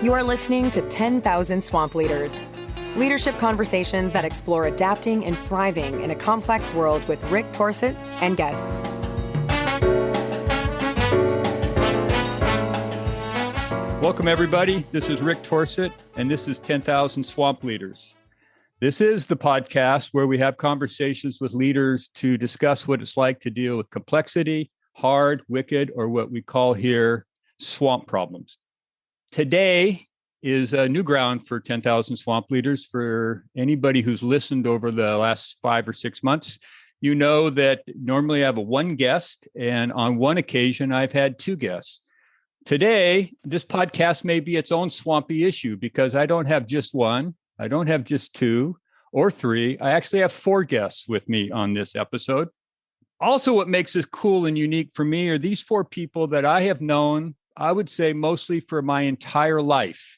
You are listening to 10,000 Swamp Leaders. Leadership conversations that explore adapting and thriving in a complex world with Rick Torsett and guests. Welcome, everybody. This is Rick Torsett, and this is 10,000 Swamp Leaders. This is the podcast where we have conversations with leaders to discuss what it's like to deal with complexity, hard, wicked, or what we call here swamp problems. Today is a new ground for 10,000 Swamp Leaders. For anybody who's listened over the last 5 or 6 months, you know that normally I have one guest, and on one occasion I've had 2 guests. Today, this podcast may be its own swampy issue because I don't have just one, I don't have just 2 or 3. I actually have 4 guests with me on this episode. Also, what makes this cool and unique for me are these 4 people that I have known, I would say, mostly for my entire life.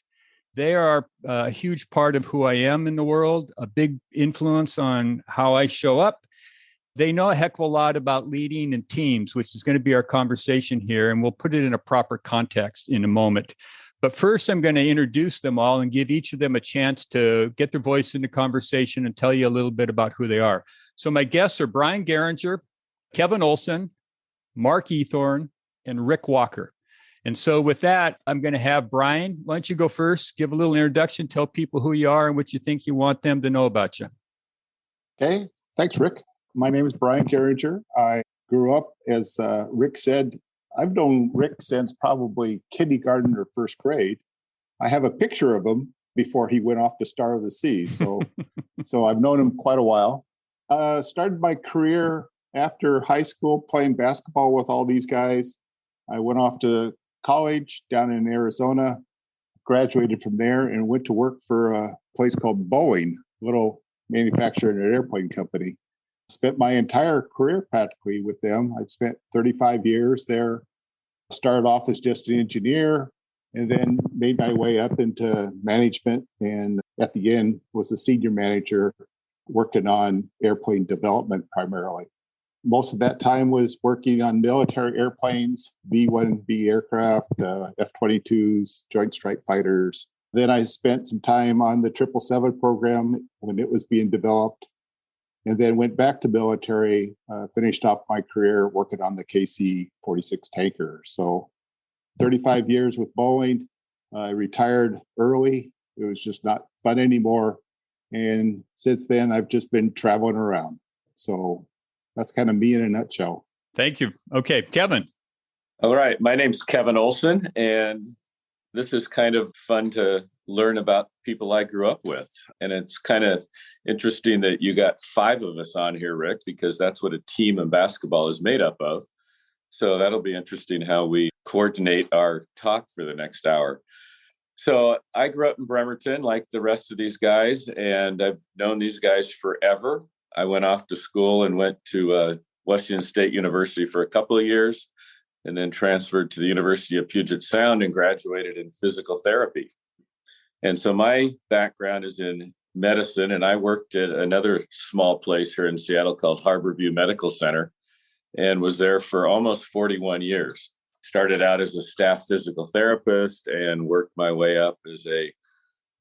They are a huge part of who I am in the world, a big influence on how I show up. They know a heck of a lot about leading in teams, which is going to be our conversation here, and we'll put it in a proper context in a moment. But first, I'm going to introduce them all and give each of them a chance to get their voice in the conversation and tell you a little bit about who they are. So my guests are Bryan Garinger, Kevin Olson, Mark Eathorne, and Rick Walker. And so with that, I'm going to have Bryan. Why don't you go first, give a little introduction, tell people who you are and what you think you want them to know about you. Okay, thanks, Rick. My name is Bryan Garinger. I grew up, as Rick said, I've known Rick since probably kindergarten or first grade. I have a picture of him before he went off to Star of the Sea. So I've known him quite a while. Started my career after high school playing basketball with all these guys. I went off to college down in Arizona, graduated from there, and went to work for a place called Boeing, little manufacturer and an airplane company. Spent my entire career practically with them. I've spent 35 years there. Started off as just an engineer and then made my way up into management. And at the end was a senior manager working on airplane development primarily. Most of that time was working on military airplanes, B-1B aircraft, F-22s, Joint Strike Fighters. Then I spent some time on the 777 program when it was being developed. And then went back to military, finished off my career working on the KC-46 tanker. So 35 years with Boeing. I retired early. It was just not fun anymore. And since then, I've just been traveling around. So that's kind of me in a nutshell. Thank you. Okay, Kevin. All right. My name's Kevin Olson, and this is kind of fun to learn about people I grew up with. And it's kind of interesting that you got 5 of us on here, Rick, because that's what a team in basketball is made up of. So that'll be interesting how we coordinate our talk for the next hour. So I grew up in Bremerton like the rest of these guys, and I've known these guys forever. I went off to school and went to Washington State University for a couple of years, and then transferred to the University of Puget Sound and graduated in physical therapy. And so my background is in medicine, and I worked at another small place here in Seattle called Harborview Medical Center and was there for almost 41 years. Started out as a staff physical therapist and worked my way up as a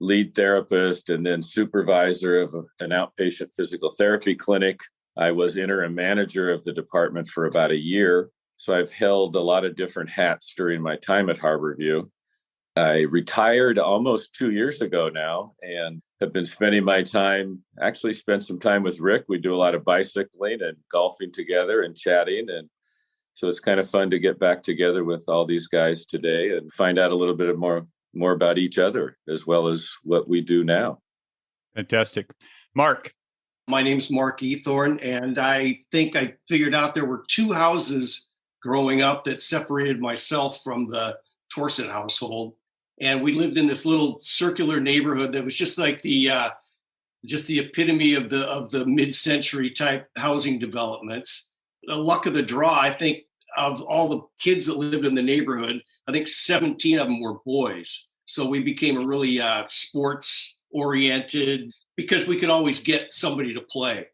lead therapist and then supervisor of an outpatient physical therapy clinic. I was interim manager of the department for about a year. So I've held a lot of different hats during my time at Harborview. I retired almost 2 years ago now and have been spending my time, actually spent some time with Rick. We do a lot of bicycling and golfing together and chatting. And so it's kind of fun to get back together with all these guys today and find out a little bit more about each other as well as what we do now. Fantastic. Mark. My name's Mark Eathorne, and I think I figured out there were 2 houses growing up that separated myself from the Torsett household. And we lived in this little circular neighborhood that was just like the epitome of the mid-century type housing developments. The luck of the draw, I think, of all the kids that lived in the neighborhood, I think 17 of them were boys. So we became a really sports-oriented, because we could always get somebody to play.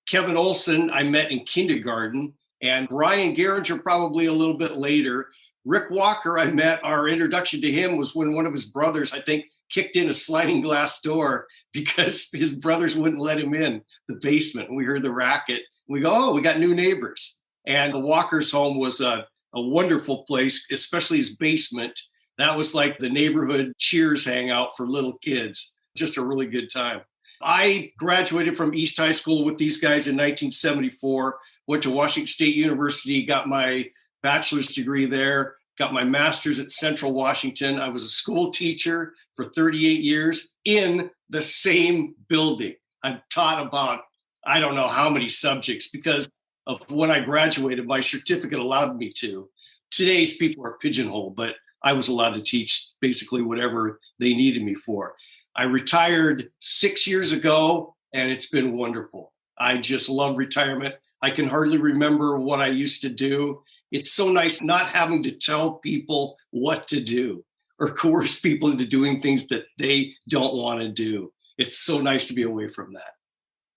Kevin Olson, I met in kindergarten, and Bryan Garinger probably a little bit later. Rick Walker, I met, our introduction to him was when one of his brothers, I think, kicked in a sliding glass door because his brothers wouldn't let him in the basement. And we heard the racket. We go, oh, we got new neighbors. And the Walker's home was a wonderful place, especially his basement. That was like the neighborhood Cheers hangout for little kids. Just a really good time. I graduated from East High School with these guys in 1974, went to Washington State University, got my bachelor's degree there, got my master's at Central Washington. I was a school teacher for 38 years in the same building. I've taught about, I don't know how many subjects because of when I graduated, my certificate allowed me to. Today's people are pigeonholed, but I was allowed to teach basically whatever they needed me for. I retired 6 years ago, and it's been wonderful. I just love retirement. I can hardly remember what I used to do. It's so nice not having to tell people what to do or coerce people into doing things that they don't want to do. It's so nice to be away from that.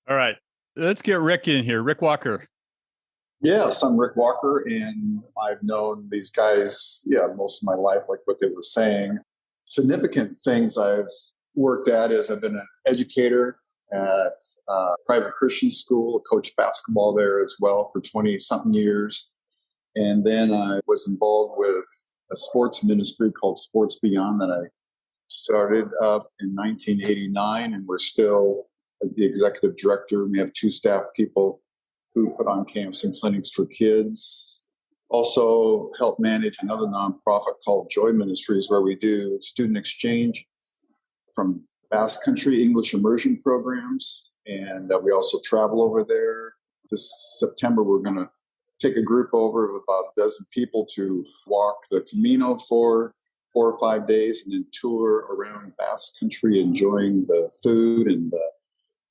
All right. Let's get Rick in here. Rick Walker. Yes, I'm Rick Walker, and I've known these guys, most of my life, like what they were saying. Significant things I've worked at is I've been an educator at a private Christian school, coached basketball there as well for 20-something years. And then I was involved with a sports ministry called Sports Beyond that I started up in 1989, and we're still the executive director. We have 2 staff people who put on camps and clinics for kids. Also help manage another nonprofit called Joy Ministries, where we do student exchange from Basque Country English immersion programs. And we also travel over there. This September, we're going to take a group over of about a dozen people to walk the Camino for 4 or 5 days and then tour around Basque Country, enjoying the food and the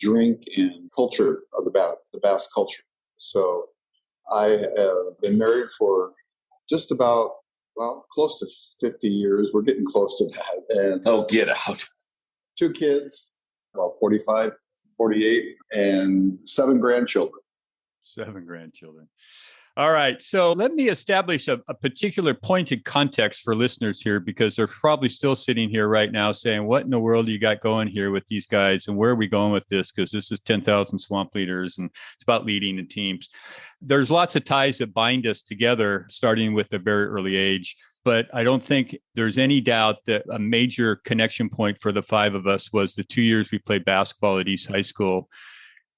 drink and culture of the Basque culture. So I have been married for just about, close to 50 years. We're getting close to that. And, get out. 2 kids, 45, 48, and 7 grandchildren. 7 grandchildren. All right. So let me establish a particular pointed context for listeners here, because they're probably still sitting here right now saying, what in the world do you got going here with these guys? And where are we going with this? Because this is 10,000 Swamp Leaders and it's about leading in teams. There's lots of ties that bind us together, starting with a very early age. But I don't think there's any doubt that a major connection point for the 5 of us was the 2 years we played basketball at East High School.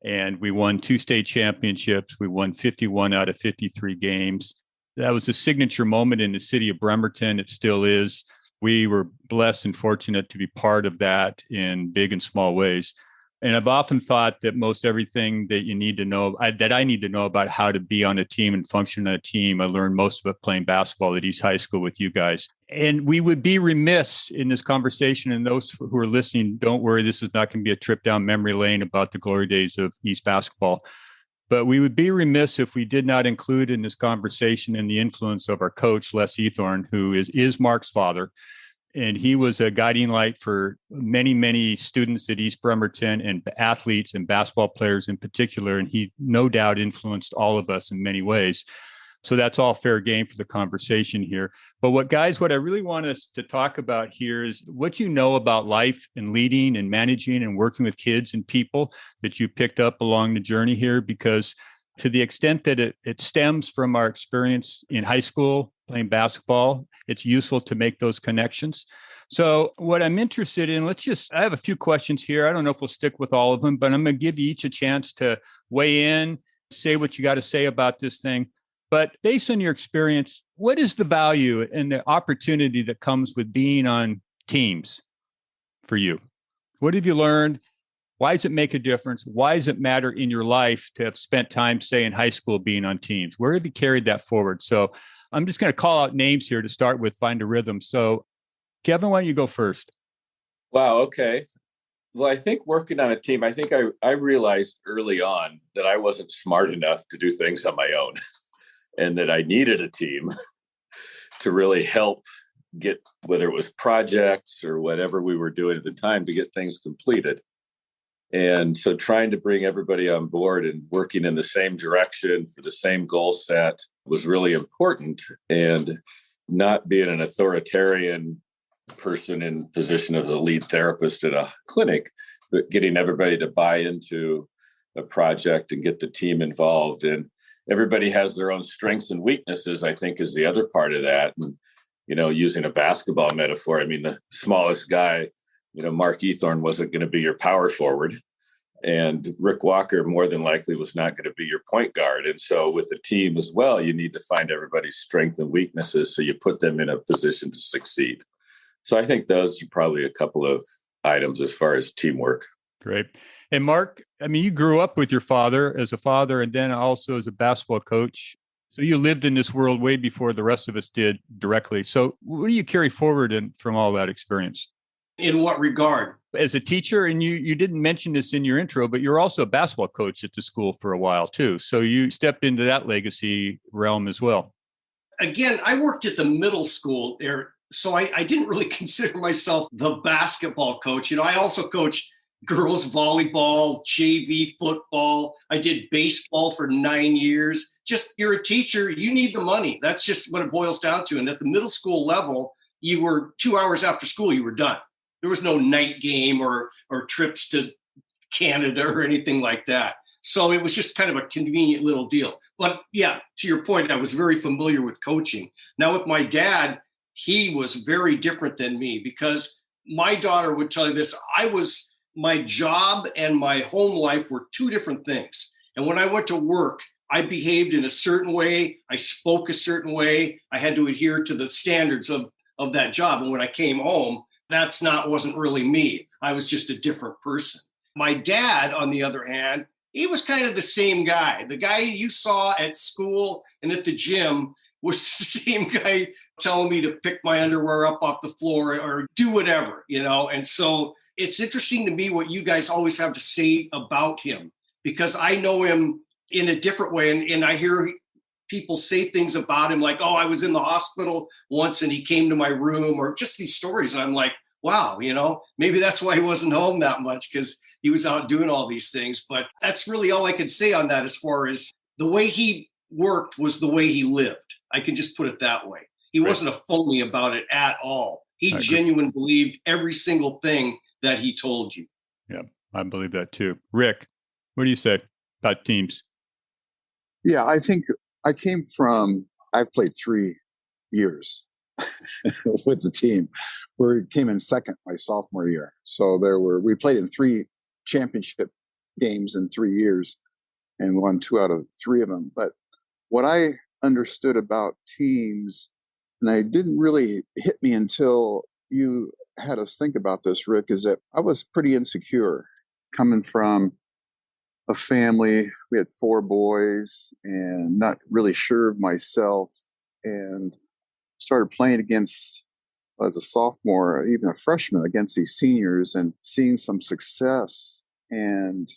And we won 2 state championships. We won 51 out of 53 games. That was a signature moment in the city of Bremerton. It still is. We were blessed and fortunate to be part of that in big and small ways. And I've often thought that most everything that you need to know, that I need to know about how to be on a team and function on a team, I learned most of it playing basketball at East High School with you guys. And we would be remiss in this conversation, and those who are listening, don't worry, this is not going to be a trip down memory lane about the glory days of East basketball. But we would be remiss if we did not include in this conversation and the influence of our coach, Les Eathorne, who is Mark's father. And he was a guiding light for many, many students at East Bremerton and athletes and basketball players in particular. And he no doubt influenced all of us in many ways. So that's all fair game for the conversation here. But what I really want us to talk about here is what you know about life and leading and managing and working with kids and people that you picked up along the journey here, because to the extent that it stems from our experience in high school playing basketball, it's useful to make those connections. So what I'm interested in, I have a few questions here. I don't know if we'll stick with all of them, but I'm going to give you each a chance to weigh in, say what you got to say about this thing. But based on your experience, what is the value and the opportunity that comes with being on teams for you? What have you learned? Why does it make a difference? Why does it matter in your life to have spent time, say, in high school being on teams? Where have you carried that forward? So I'm just going to call out names here to start with, find a rhythm. So Kevin, why don't you go first? Wow. Okay. Well, I think working on a team, I think I realized early on that I wasn't smart enough to do things on my own and that I needed a team to really help get, whether it was projects or whatever we were doing at the time, to get things completed. And so trying to bring everybody on board and working in the same direction for the same goal set was really important. And not being an authoritarian person in position of the lead therapist at a clinic, but getting everybody to buy into a project and get the team involved. And everybody has their own strengths and weaknesses, I think, is the other part of that. And, using a basketball metaphor, I mean, the smallest guy, Mark Eathorne wasn't going to be your power forward. And Rick Walker more than likely was not going to be your point guard. And so with the team as well, you need to find everybody's strengths and weaknesses so you put them in a position to succeed. So I think those are probably a couple of items as far as teamwork. Great. And Mark, I mean, you grew up with your father as a father and then also as a basketball coach. So you lived in this world way before the rest of us did directly. So what do you carry forward from all that experience? In what regard? As a teacher, and you didn't mention this in your intro, but you're also a basketball coach at the school for a while too. So you stepped into that legacy realm as well. Again, I worked at the middle school there, so I didn't really consider myself the basketball coach. I also coached girls volleyball, JV football. I did baseball for 9 years. Just, you're a teacher, you need the money. That's just what it boils down to. And at the middle school level, you were 2 hours after school, you were done. There was no night game or trips to Canada or anything like that. So it was just kind of a convenient little deal. But yeah, to your point, I was very familiar with coaching. Now with my dad, he was very different than me because my daughter would tell you this. My job and my home life were two different things. And when I went to work, I behaved in a certain way. I spoke a certain way. I had to adhere to the standards of that job. And when I came home, wasn't really me. I was just a different person. My dad, on the other hand, he was kind of the same guy. The guy you saw at school and at the gym was the same guy telling me to pick my underwear up off the floor or do whatever, And so it's interesting to me what you guys always have to say about him, because I know him in a different way. And I hear people say things about him like, oh, I was in the hospital once and he came to my room, or just these stories. And I'm like, wow, maybe that's why he wasn't home that much, because he was out doing all these things. But that's really all I could say on that, as far as the way he worked was the way he lived. I can just put it that way. He wasn't a phony about it at all. He genuinely believed every single thing that he told you. Yeah, I believe that too. Rick, what do you say about teams? Yeah, I think I've played 3 years with the team. We came in second my sophomore year. So we played in 3 championship games in 3 years and won 2 out of 3 of them. But what I understood about teams, and it didn't really hit me until you had us think about this, Rick, is that I was pretty insecure coming from a family. We had 4 boys and not really sure of myself, and started playing against, as a sophomore, even a freshman, against these seniors and seeing some success, and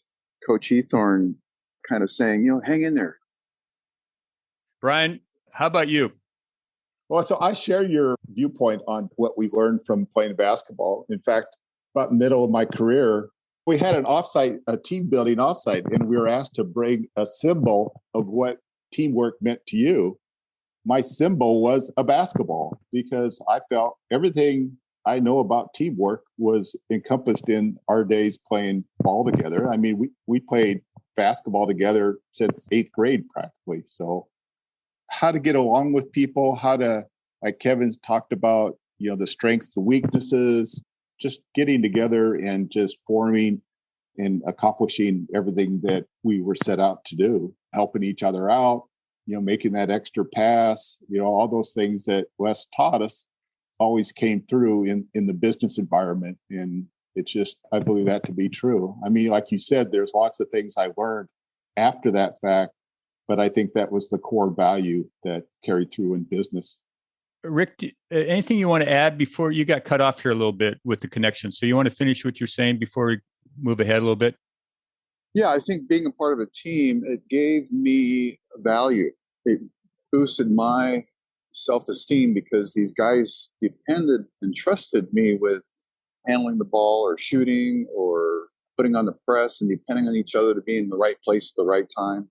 Coach Eathorne kind of saying, hang in there. Bryan, how about you? Well, so I share your viewpoint on what we learned from playing basketball. In fact, about middle of my career, we had a team building offsite, and we were asked to bring a symbol of what teamwork meant to you. My symbol was a basketball, because I felt everything I know about teamwork was encompassed in our days playing ball together. I mean, we played basketball together since 8th grade practically. So how to get along with people, how to, like Kevin's talked about, the strengths, the weaknesses, just getting together and just forming and accomplishing everything that we were set out to do, helping each other out, making that extra pass, all those things that Wes taught us always came through in the business environment. And it's just, I believe that to be true. I mean, like you said, there's lots of things I learned after that fact, but I think that was the core value that carried through in business. Rick, anything you want to add before you got cut off here a little bit with the connection? So you want to finish what you're saying before we move ahead a little bit? Yeah, I think being a part of a team, it gave me value. It boosted my self-esteem because these guys depended and trusted me with handling the ball or shooting or putting on the press, and depending on each other to be in the right place at the right time.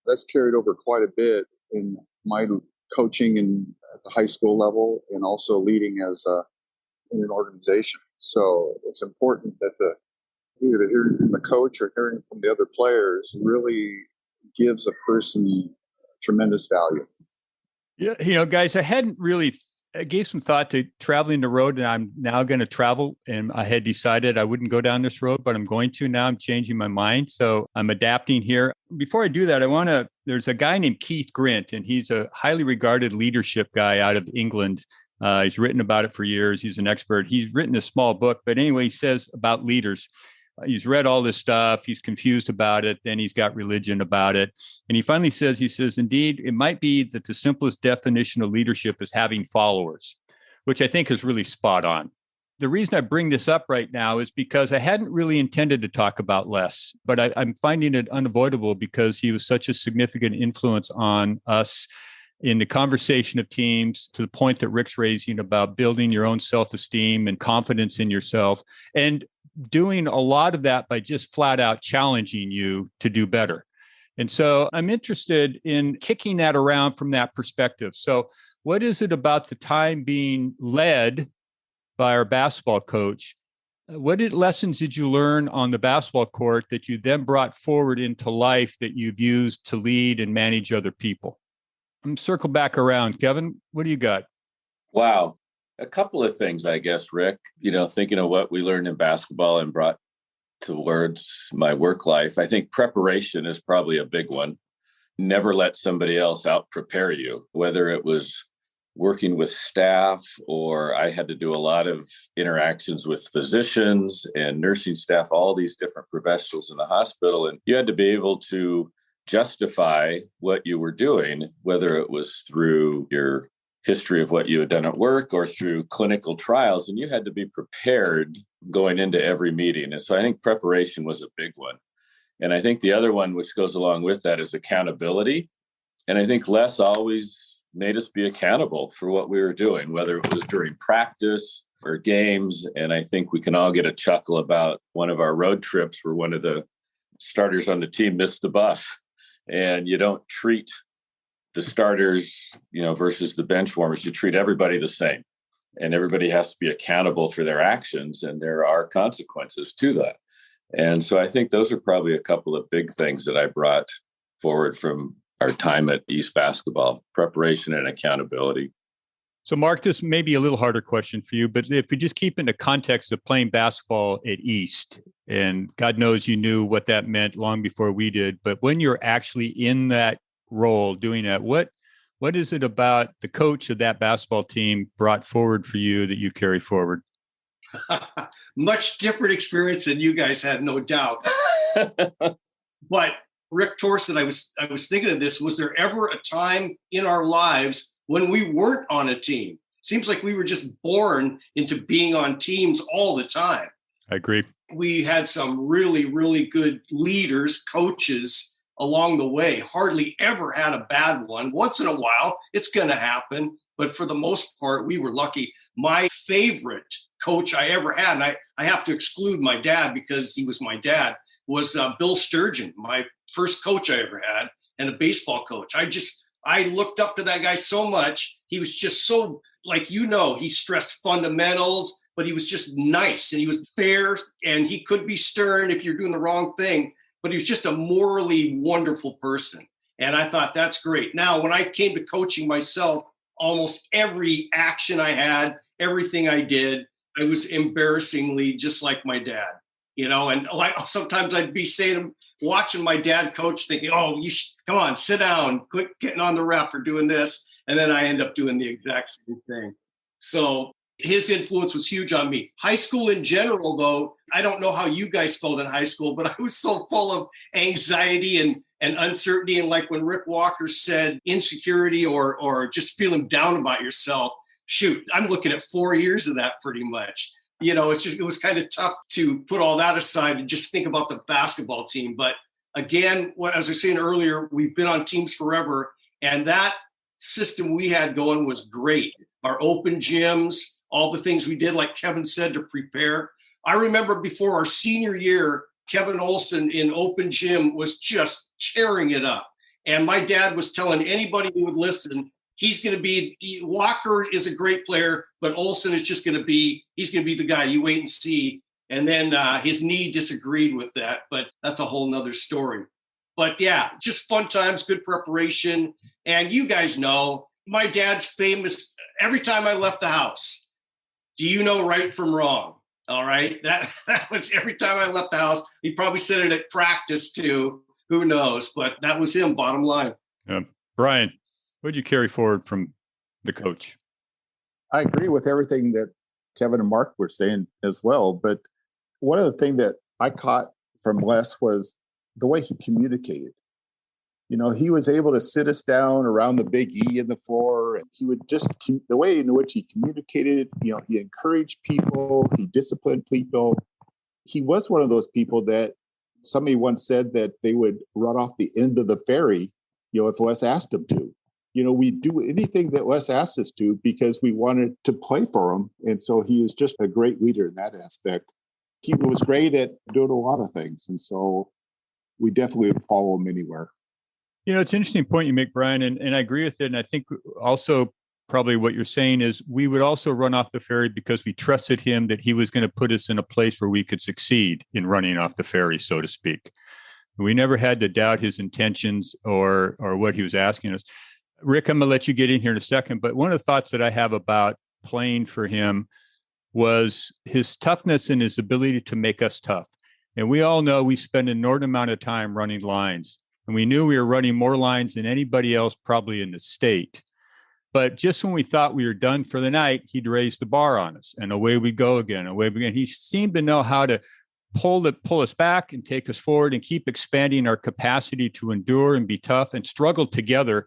That's carried over quite a bit in my coaching and at the high school level and also leading in an organization. So it's important that either hearing from the coach or hearing from the other players really gives a person tremendous value. Yeah, guys, I gave some thought to traveling the road, and I'm now going to travel. And I had decided I wouldn't go down this road, but I'm going to now. I'm changing my mind. So I'm adapting here. Before I do that, there's a guy named Keith Grint, and he's a highly regarded leadership guy out of England. He's written about it for years. He's an expert. He's written a small book, but anyway, he says about leaders. He's read all this stuff. He's confused about it. Then he's got religion about it. And he finally says, indeed, it might be that the simplest definition of leadership is having followers, which I think is really spot on. The reason I bring this up right now is because I hadn't really intended to talk about Les, but I'm finding it unavoidable because he was such a significant influence on us in the conversation of teams, to the point that Rick's raising about building your own self-esteem and confidence in yourself, and doing a lot of that by just flat out challenging you to do better. And so I'm interested in kicking that around from that perspective. So what is it about the time being led by our basketball coach? What lessons did you learn on the basketball court that you then brought forward into life that you've used to lead and manage other people? I'm circle back around. Kevin, what do you got? Wow. A couple of things, I guess, Rick, thinking of what we learned in basketball and brought towards my work life. I think preparation is probably a big one. Never let somebody else out prepare you, whether it was working with staff or I had to do a lot of interactions with physicians and nursing staff, all these different professionals in the hospital. And you had to be able to justify what you were doing, whether it was through your history of what you had done at work or through clinical trials, and you had to be prepared going into every meeting. And so I think preparation was a big one. And I think the other one, which goes along with that, is accountability. And I think Les always made us be accountable for what we were doing, whether it was during practice or games. And I think we can all get a chuckle about one of our road trips where one of the starters on the team missed the bus. And you don't treat the starters, versus the bench warmers. You treat everybody the same, and everybody has to be accountable for their actions, and there are consequences to that. And so I think those are probably a couple of big things that I brought forward from our time at East basketball: preparation and accountability. So, Mark, this may be a little harder question for you, but if we just keep in the context of playing basketball at East, and God knows you knew what that meant long before we did, but when you're actually in that role doing that, what is it about the coach of that basketball team brought forward for you that you carry forward? Much different experience than you guys had, no doubt. But Rick Torset, I was thinking of this. Was there ever a time in our lives when we weren't on a team? Seems like we were just born into being on teams all the time. I agree. We had some really, really good leaders, coaches along the way. Hardly ever had a bad one. Once in a while, it's going to happen. But for the most part, we were lucky. My favorite coach I ever had, and I have to exclude my dad because he was my dad, was Bill Sturgeon, my first coach I ever had, and a baseball coach. I looked up to that guy so much. He was just so, he stressed fundamentals, but he was just nice and he was fair, and he could be stern if you're doing the wrong thing, but he was just a morally wonderful person. And I thought, that's great. Now, when I came to coaching myself, almost every action I had, everything I did, I was embarrassingly just like my dad. And sometimes I'd be watching my dad coach thinking, oh, come on, sit down, quit getting on the rep or doing this. And then I end up doing the exact same thing. So his influence was huge on me. High school in general, though, I don't know how you guys felt in high school, but I was so full of anxiety and uncertainty. And like when Rick Walker said insecurity or just feeling down about yourself, shoot, I'm looking at 4 years of that pretty much. It was kind of tough to put all that aside and just think about the basketball team. But again, as I was saying earlier, we've been on teams forever. And that system we had going was great. Our open gyms, all the things we did, like Kevin said, to prepare. I remember before our senior year, Kevin Olson in open gym was just tearing it up. And my dad was telling anybody who would listen, Walker is a great player, but Olson is he's going to be the guy. You wait and see. And then his knee disagreed with that, but that's a whole nother story. But yeah, just fun times, good preparation. And you guys know, my dad's famous every time I left the house. Do you know right from wrong? All right. That was every time I left the house. He probably said it at practice too. Who knows? But that was him, bottom line. Bryan, what did you carry forward from the coach? I agree with everything that Kevin and Mark were saying as well. But one of the things that I caught from Les was the way he communicated. You know, he was able to sit us down around the big E in the floor, and he would just, the way in which he communicated, you know, he encouraged people, he disciplined people. He was one of those people that somebody once said that they would run off the end of the ferry, you know, if Les asked them to. You know, we do anything that Les asked us to because we wanted to play for him. And so he is just a great leader in that aspect. He was great at doing a lot of things. And so we definitely would follow him anywhere. You know, it's an interesting point you make, Bryan, and I agree with it. And I think also probably what you're saying is we would also run off the ferry because we trusted him that he was going to put us in a place where we could succeed in running off the ferry, so to speak. We never had to doubt his intentions or what he was asking us. Rick, I'm going to let you get in here in a second, but one of the thoughts that I have about playing for him was his toughness and his ability to make us tough. And we all know we spend an inordinate amount of time running lines. And we knew we were running more lines than anybody else probably in the state. But just when we thought we were done for the night, he'd raise the bar on us. And away we go again, away we go. He seemed to know how to pull us back and take us forward and keep expanding our capacity to endure and be tough and struggle together.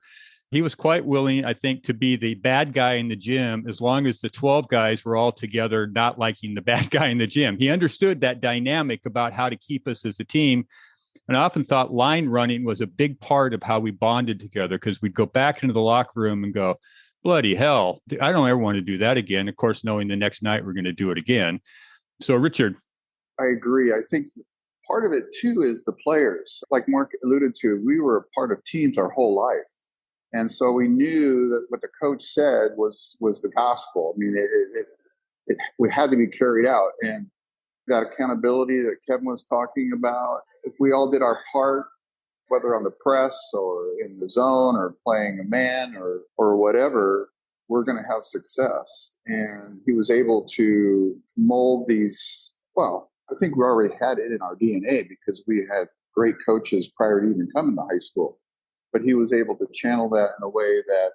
He was quite willing, I think, to be the bad guy in the gym as long as the 12 guys were all together not liking the bad guy in the gym. He understood that dynamic about how to keep us as a team. And I often thought line running was a big part of how we bonded together because we'd go back into the locker room and go, bloody hell, I don't ever want to do that again. Of course, knowing the next night we're going to do it again. So, Richard. I agree. I think part of it, too, is the players. Like Mark alluded to, we were a part of teams our whole life. And so we knew that what the coach said was the gospel. I mean, it had to be carried out. And that accountability that Kevin was talking about, if we all did our part, whether on the press or in the zone or playing a man or whatever, we're going to have success. And he was able to mold these, well, I think we already had it in our DNA because we had great coaches prior to even coming to high school. But he was able to channel that in a way that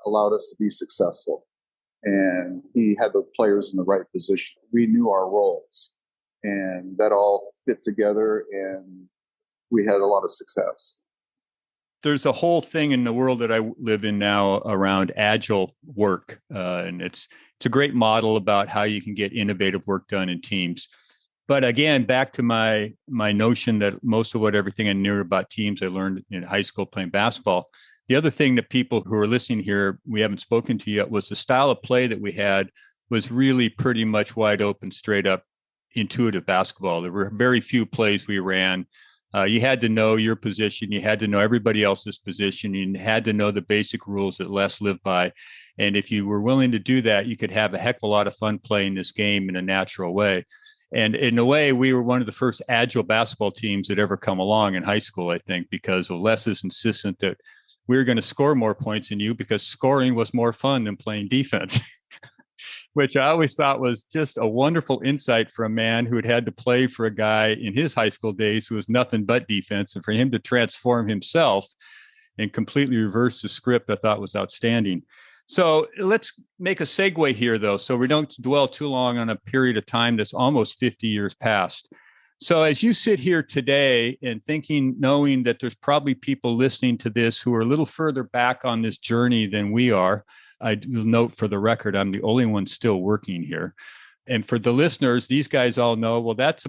allowed us to be successful. And he had the players in the right position. We knew our roles. And that all fit together, and we had a lot of success. There's a whole thing in the world that I live in now around agile work. And it's a great model about how you can get innovative work done in teams. But again, back to my notion that most of everything I knew about teams I learned in high school playing basketball. The other thing that people who are listening here, we haven't spoken to yet, was the style of play that we had was really pretty much wide open, straight up, intuitive basketball. There were very few plays we ran. You had to know your position. You had to know everybody else's position. You had to know the basic rules that Les lived by. And if you were willing to do that, you could have a heck of a lot of fun playing this game in a natural way. And in a way, we were one of the first agile basketball teams that ever come along in high school, I think, because of Les's insistence that we were going to score more points than you because scoring was more fun than playing defense. Which I always thought was just a wonderful insight for a man who had to play for a guy in his high school days who was nothing but defense. And for him to transform himself and completely reverse the script, I thought was outstanding. So let's make a segue here, though, so we don't dwell too long on a period of time that's almost 50 years past. So as you sit here today and knowing that there's probably people listening to this who are a little further back on this journey than we are, I do note for the record, I'm the only one still working here. And for the listeners, these guys all know, well, that's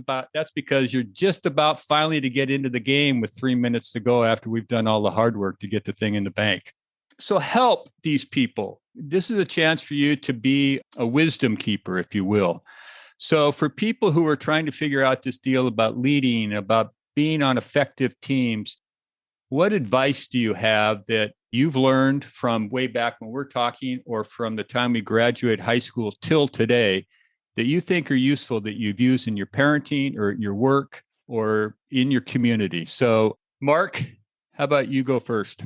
because you're just about finally to get into the game with 3 minutes to go after we've done all the hard work to get the thing in the bank. So help these people. This is a chance for you to be a wisdom keeper, if you will. So for people who are trying to figure out this deal about leading, about being on effective teams, what advice do you have that you've learned from way back when we're talking, or from the time we graduate high school till today, that you think are useful that you've used in your parenting or your work or in your community? So, Mark, how about you go first?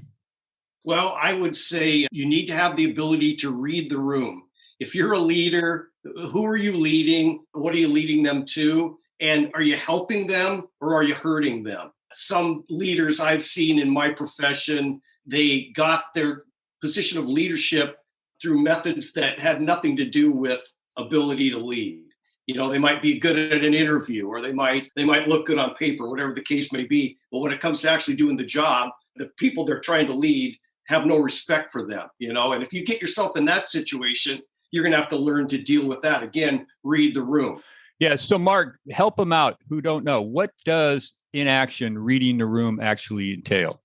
Well, I would say you need to have the ability to read the room. If you're a leader, who are you leading? What are you leading them to? And are you helping them or are you hurting them? Some leaders I've seen in my profession, they got their position of leadership through methods that had nothing to do with ability to lead. You know, they might be good at an interview, or they might look good on paper, whatever the case may be. But when it comes to actually doing the job, the people they're trying to lead have no respect for them, you know. And if you get yourself in that situation, you're going to have to learn to deal with that. Again, read the room. Yeah. So, Mark, help them out who don't know. What does in action reading the room actually entail?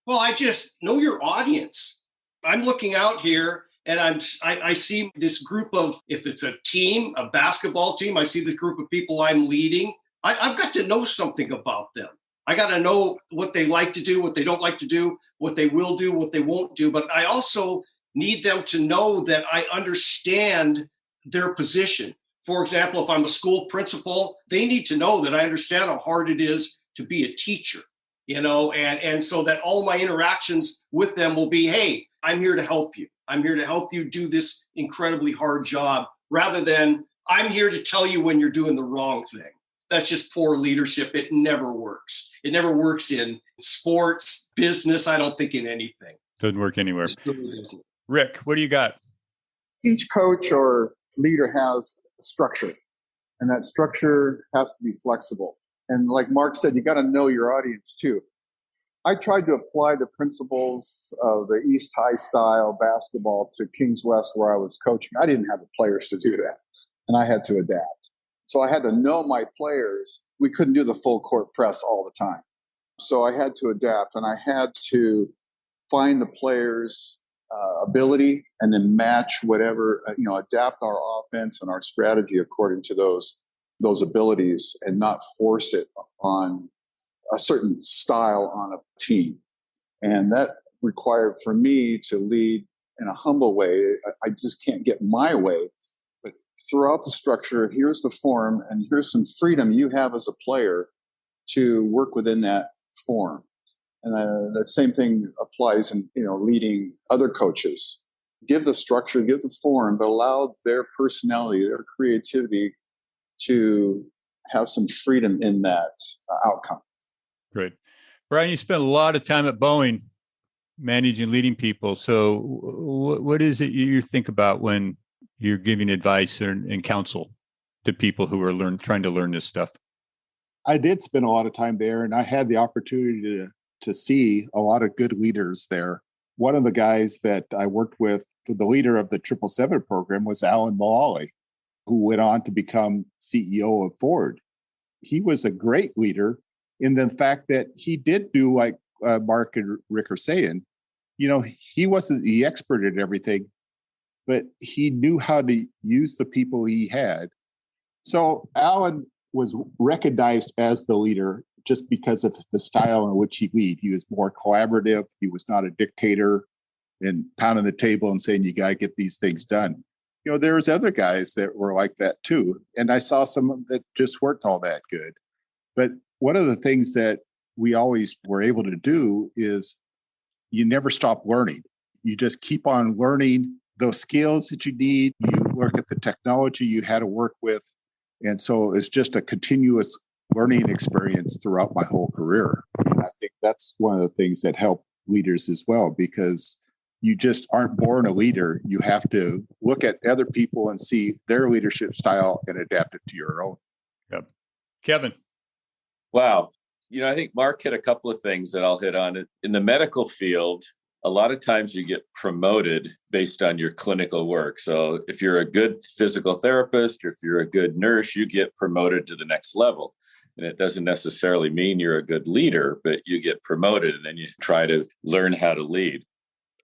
Well, I just know your audience. I'm looking out here and I see this group of, if it's a team, a basketball team, I see the group of people I'm leading. I've got to know something about them. I got to know what they like to do, what they don't like to do, what they will do, what they won't do. But I also need them to know that I understand their position. For example, if I'm a school principal, they need to know that I understand how hard it is to be a teacher, you know, and so that all my interactions with them will be, hey, I'm here to help you. I'm here to help you do this incredibly hard job, rather than I'm here to tell you when you're doing the wrong thing. That's just poor leadership. It never works. It never works in sports, business. I don't think in anything. Doesn't work anywhere. Rick, what do you got? Each coach or leader has a structure, and that structure has to be flexible. And like Mark said, you got to know your audience too. I tried to apply the principles of the East High style basketball to Kings West, where I was coaching. I didn't have the players to do that, and I had to adapt. So I had to know my players. We couldn't do the full court press all the time. So I had to adapt, and I had to find the players' ability and then match whatever, adapt our offense and our strategy according to those abilities, and not force it on a certain style on a team. And that required for me to lead in a humble way. I just can't get my way. But throughout the structure, here's the form, and here's some freedom you have as a player to work within that form. And the same thing applies in, leading other coaches. Give the structure, give the form, but allow their personality, their creativity to have some freedom in that outcome. Great. Bryan, you spent a lot of time at Boeing managing, leading people. So what is it you think about when you're giving advice and counsel to people who are trying to learn this stuff? I did spend a lot of time there, and I had the opportunity to see a lot of good leaders there. One of the guys that I worked with, the leader of the 777 program, was Alan Mulally, who went on to become CEO of Ford. He was a great leader in the fact that he did do like Mark and Rick are saying. He wasn't the expert at everything, but he knew how to use the people he had. So Alan was recognized as the leader just because of the style in which he lead. He was more collaborative. He was not a dictator and pounding the table and saying, you got to get these things done. There's other guys that were like that too. And I saw some that just weren't all that good. But one of the things that we always were able to do is you never stop learning. You just keep on learning those skills that you need. You look at the technology you had to work with. And so it's just a continuous learning experience throughout my whole career. And I think that's one of the things that help leaders as well, because you just aren't born a leader. You have to look at other people and see their leadership style and adapt it to your own. Yep. Kevin. Wow. I think Mark hit a couple of things that I'll hit on. In the medical field, a lot of times you get promoted based on your clinical work. So if you're a good physical therapist, or if you're a good nurse, you get promoted to the next level. And it doesn't necessarily mean you're a good leader, but you get promoted and then you try to learn how to lead.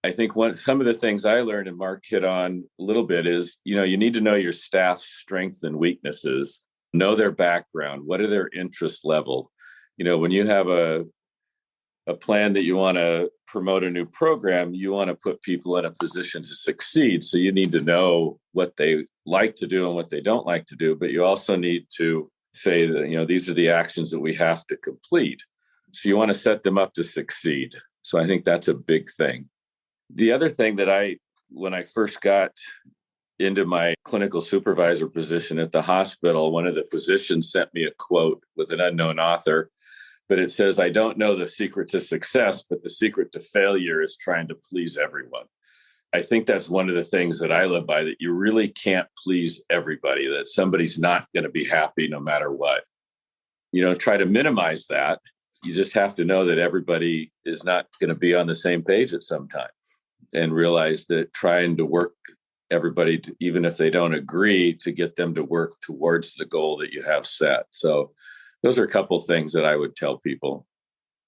I think some of the things I learned, and Mark hit on a little bit, is, you need to know your staff's strengths and weaknesses, know their background, what are their interest level. When you have a a plan that you want to promote a new program, you want to put people in a position to succeed. So you need to know what they like to do and what they don't like to do, but you also need to say that, these are the actions that we have to complete. So you want to set them up to succeed. So I think that's a big thing. The other thing that when I first got into my clinical supervisor position at the hospital, one of the physicians sent me a quote with an unknown author, but it says, "I don't know the secret to success, but the secret to failure is trying to please everyone." I think that's one of the things that I live by, that you really can't please everybody, that somebody's not going to be happy no matter what. Try to minimize that. You just have to know that everybody is not going to be on the same page at some time, and realize that trying to work everybody, even if they don't agree, to get them to work towards the goal that you have set. So those are a couple things that I would tell people.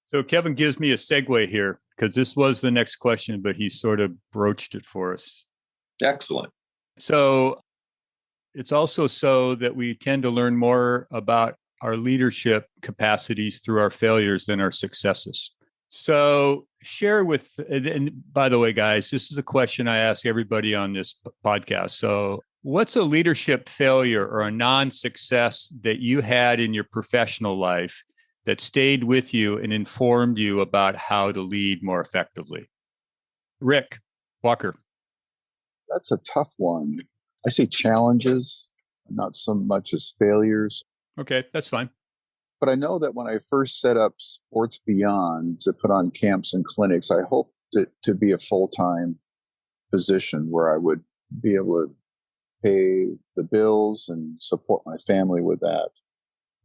So Kevin gives me a segue here, because this was the next question, but he sort of broached it for us. Excellent. So it's also so that we tend to learn more about our leadership capacities through our failures than our successes. So share with, and by the way, guys, this is a question I ask everybody on this podcast. So what's a leadership failure or a non-success that you had in your professional life that stayed with you and informed you about how to lead more effectively? Rick Walker. That's a tough one. I say challenges, not so much as failures. Okay, that's fine. But I know that when I first set up Sports Beyond to put on camps and clinics, I hoped it to be a full-time position where I would be able to pay the bills and support my family with that.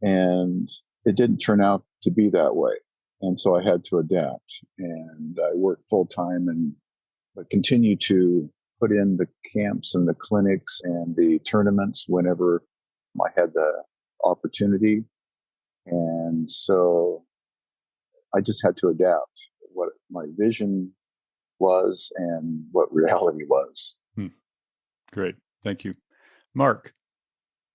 And it didn't turn out to be that way. And so I had to adapt, and I worked full-time and continue to put in the camps and the clinics and the tournaments whenever I had the opportunity. And so I just had to adapt what my vision was and what reality was. Great. Thank you. Mark.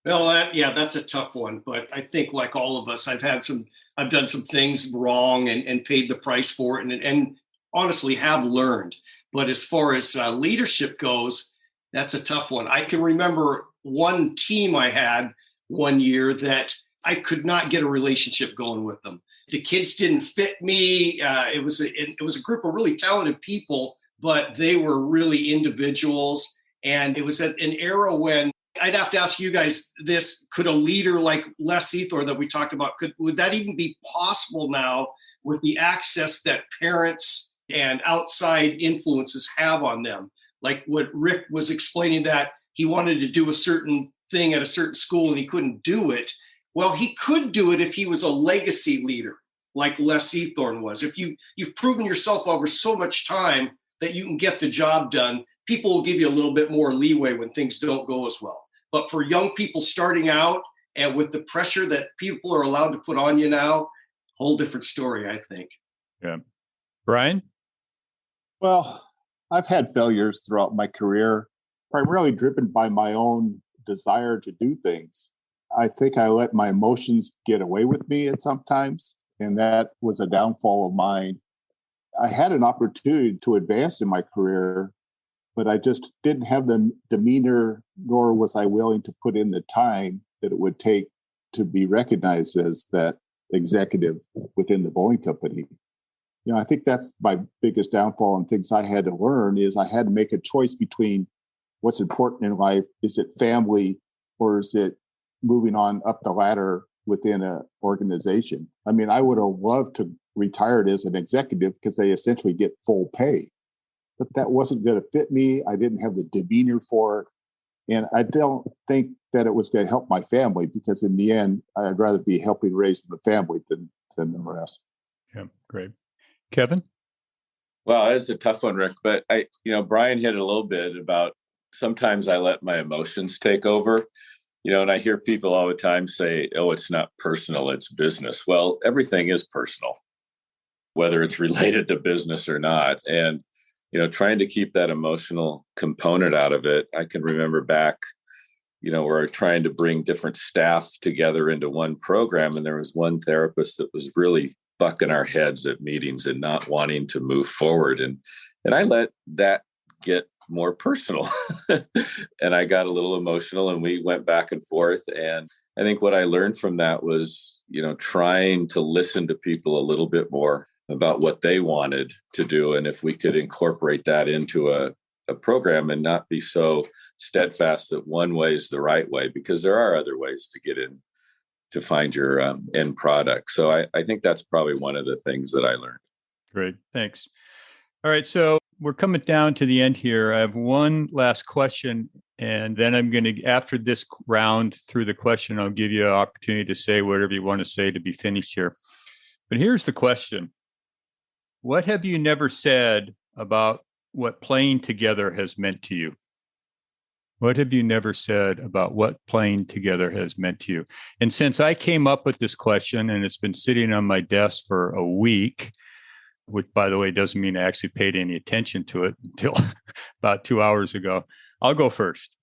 Well, that's a tough one. But I think, like all of us, I've done some things wrong and paid the price for it, and honestly have learned. But as far as leadership goes, that's a tough one. I can remember one team I had one year that I could not get a relationship going with them. The kids didn't fit me. It was a group of really talented people, but they were really individuals. And it was at an era when I'd have to ask you guys this: could a leader like Les Eathorne that we talked about, would that even be possible now with the access that parents and outside influences have on them? Like what Rick was explaining, that he wanted to do a certain thing at a certain school and he couldn't do it. Well, he could do it if he was a legacy leader like Les Eathorne was. If you've proven yourself over so much time that you can get the job done, people will give you a little bit more leeway when things don't go as well. But for young people starting out, and with the pressure that people are allowed to put on you now, whole different story, I think. Yeah. Bryan? Well, I've had failures throughout my career, primarily driven by my own desire to do things. I think I let my emotions get away with me at sometimes, and that was a downfall of mine. I had an opportunity to advance in my career, but I just didn't have the demeanor, nor was I willing to put in the time that it would take to be recognized as that executive within the Boeing company. I think that's my biggest downfall, and things I had to learn is I had to make a choice between what's important in life. Is it family, or is it moving on up the ladder within an organization? I mean, I would have loved to retire as an executive because they essentially get full pay, but that wasn't going to fit me. I didn't have the demeanor for it. And I don't think that it was going to help my family, because in the end, I'd rather be helping raise the family than the rest. Yeah, great. Kevin? Well, it's a tough one, Rick, but Bryan hit a little bit about sometimes I let my emotions take over, and I hear people all the time say, oh, it's not personal, it's business. Well, everything is personal, whether it's related to business or not. And, trying to keep that emotional component out of it. I can remember back, we're trying to bring different staff together into one program. And there was one therapist that was really bucking our heads at meetings and not wanting to move forward. And I let that get more personal. And I got a little emotional and we went back and forth. And I think what I learned from that was, trying to listen to people a little bit more about what they wanted to do. And if we could incorporate that into a program and not be so steadfast that one way is the right way, because there are other ways to get in to find your end product. So I think that's probably one of the things that I learned. Great. Thanks. All right. So we're coming down to the end here. I have one last question, and then I'm going to, after this round through the question, I'll give you an opportunity to say whatever you want to say to be finished here. But here's the question. What have you never said about what playing together has meant to you? What have you never said about what playing together has meant to you? And since I came up with this question and it's been sitting on my desk for a week, which, by the way, doesn't mean I actually paid any attention to it until about 2 hours ago, I'll go first.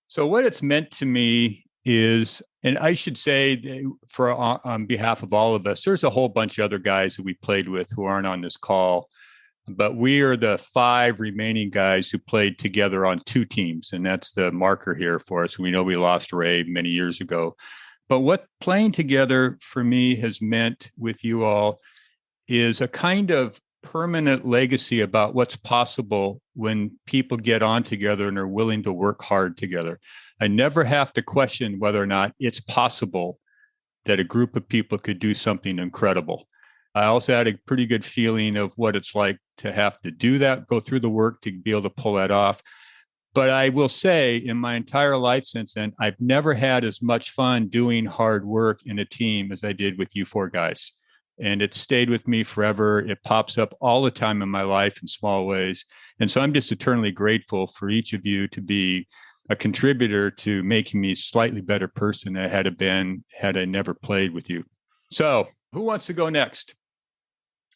So what it's meant to me is, and I should say for on behalf of all of us, there's a whole bunch of other guys that we played with who aren't on this call, but we are the 5 remaining guys who played together on 2 teams. And that's the marker here for us. We know we lost Ray many years ago, but what playing together for me has meant with you all is a kind of permanent legacy about what's possible when people get on together and are willing to work hard together. I never have to question whether or not it's possible that a group of people could do something incredible. I also had a pretty good feeling of what it's like to have to do that, go through the work to be able to pull that off. But I will say in my entire life since then, I've never had as much fun doing hard work in a team as I did with you 4 guys. And it stayed with me forever. It pops up all the time in my life in small ways. And so I'm just eternally grateful for each of you to be a contributor to making me a slightly better person than I had been had I never played with you. So who wants to go next?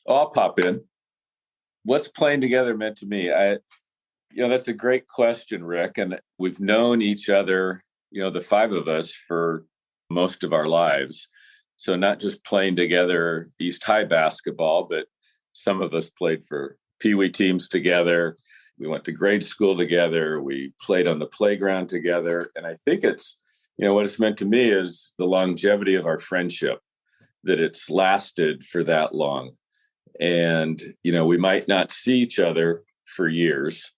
I'll pop in. What's playing together meant to me? That's a great question, Rick. And we've known each other, the 5 of us, for most of our lives. So not just playing together East High basketball, but some of us played for Pee Wee teams together. We went to grade school together. We played on the playground together. And I think it's, what it's meant to me is the longevity of our friendship, that it's lasted for that long. And, we might not see each other for years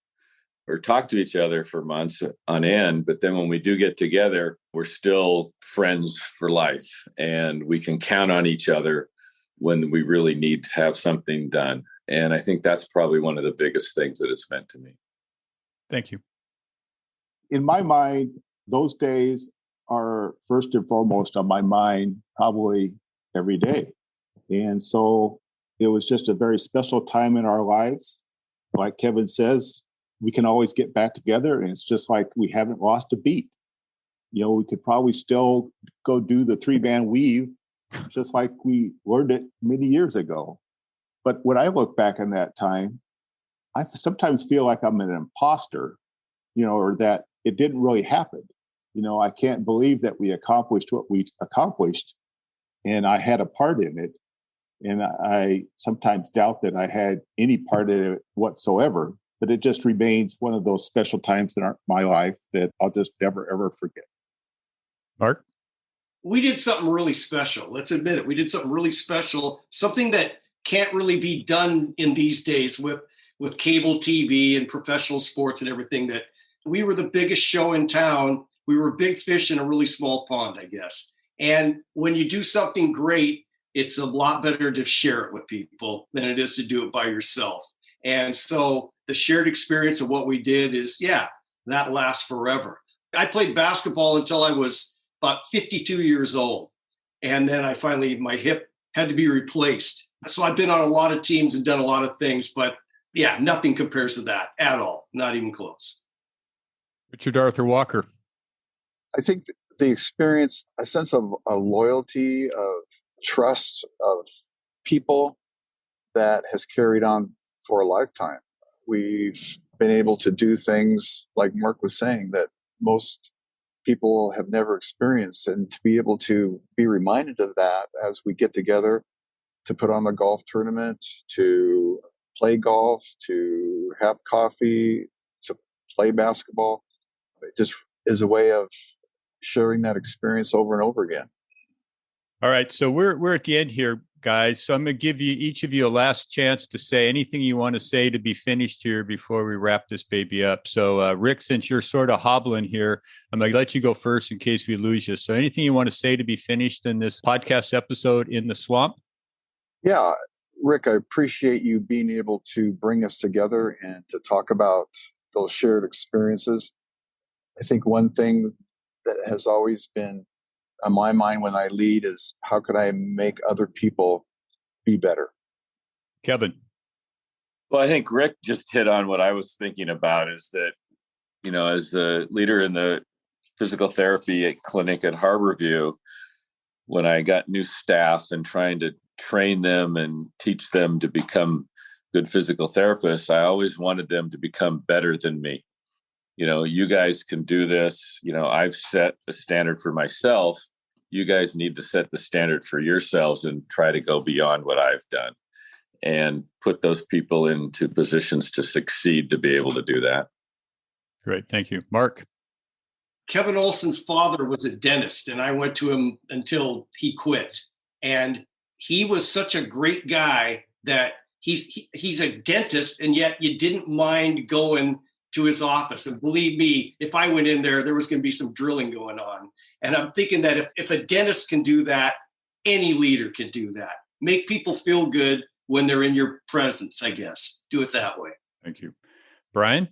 or talk to each other for months on end. But then when we do get together, we're still friends for life. And we can count on each other when we really need to have something done. And I think that's probably one of the biggest things that it's meant to me. Thank you. In my mind, those days are first and foremost on my mind probably every day. And so it was just a very special time in our lives. Like Kevin says, we can always get back together, and it's just like we haven't lost a beat. We could probably still go do the 3-man weave just like we learned it many years ago. But when I look back on that time, I sometimes feel like I'm an imposter, or that it didn't really happen. I can't believe that we accomplished what we accomplished, and I had a part in it. And I sometimes doubt that I had any part in it whatsoever. But it just remains one of those special times in my life that I'll just never, ever forget. Mark? We did something really special. Let's admit it. We did something really special, something that can't really be done in these days with cable TV and professional sports and everything. That we were the biggest show in town. We were big fish in a really small pond, I guess. And when you do something great, it's a lot better to share it with people than it is to do it by yourself. And so the shared experience of what we did is, that lasts forever. I played basketball until I was about 52 years old. And then my hip had to be replaced. So I've been on a lot of teams and done a lot of things, but nothing compares to that at all. Not even close. Richard Arthur Walker. I think the experience, a sense of a loyalty, of trust, of people that has carried on for a lifetime. We've been able to do things, like Mark was saying, that most people have never experienced. And to be able to be reminded of that as we get together to put on a golf tournament, to play golf, to have coffee, to play basketball. It just is a way of sharing that experience over and over again. All right. So we're at the end here, guys. So I'm going to give each of you a last chance to say anything you want to say to be finished here before we wrap this baby up. So Rick, since you're sort of hobbling here, I'm going to let you go first in case we lose you. So anything you want to say to be finished in this podcast episode in the swamp? Yeah, Rick, I appreciate you being able to bring us together and to talk about those shared experiences. I think one thing that has always been on my mind when I lead is how could I make other people be better? Kevin. Well, I think Rick just hit on what I was thinking about is that, as the leader in the physical therapy clinic at Harborview, when I got new staff and trying to train them and teach them to become good physical therapists, I always wanted them to become better than me. You guys can do this. I've set a standard for myself. You guys need to set the standard for yourselves and try to go beyond what I've done and put those people into positions to succeed to be able to do that. Great. Thank you. Mark. Kevin Olson's father was a dentist, and I went to him until he quit. And he was such a great guy that he's a dentist, and yet you didn't mind going to his office. And believe me, if I went in there was going to be some drilling going on. And I'm thinking that if a dentist can do that, any leader can do that. Make people feel good when they're in your presence, I guess. Do it that way. Thank you. Bryan?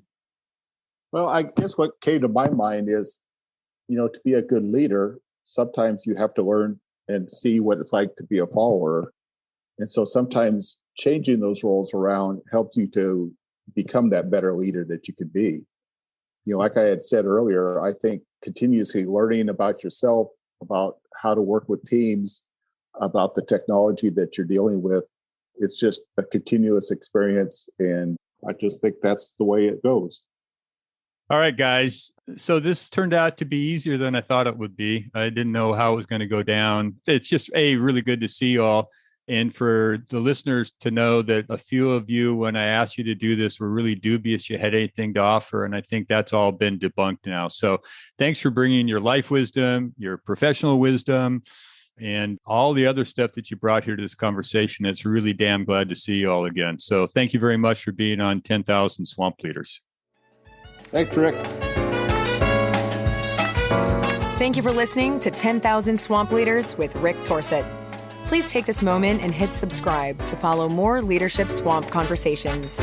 Well, I guess what came to my mind is, to be a good leader, sometimes you have to learn and see what it's like to be a follower. And so sometimes changing those roles around helps you to become that better leader that you could be. Like I had said earlier, I think continuously learning about yourself, about how to work with teams, about the technology that you're dealing with, it's just a continuous experience. And I just think that's the way it goes. All right, guys. So this turned out to be easier than I thought it would be. I didn't know how it was going to go down. It's just really good to see you all. And for the listeners to know that a few of you, when I asked you to do this, were really dubious you had anything to offer. And I think that's all been debunked now. So thanks for bringing your life wisdom, your professional wisdom, and all the other stuff that you brought here to this conversation. It's really damn glad to see you all again. So thank you very much for being on 10,000 Swamp Leaders. Thanks, Rick. Thank you for listening to 10,000 Swamp Leaders with Rick Torsett. Please take this moment and hit subscribe to follow more Leadership Swamp conversations.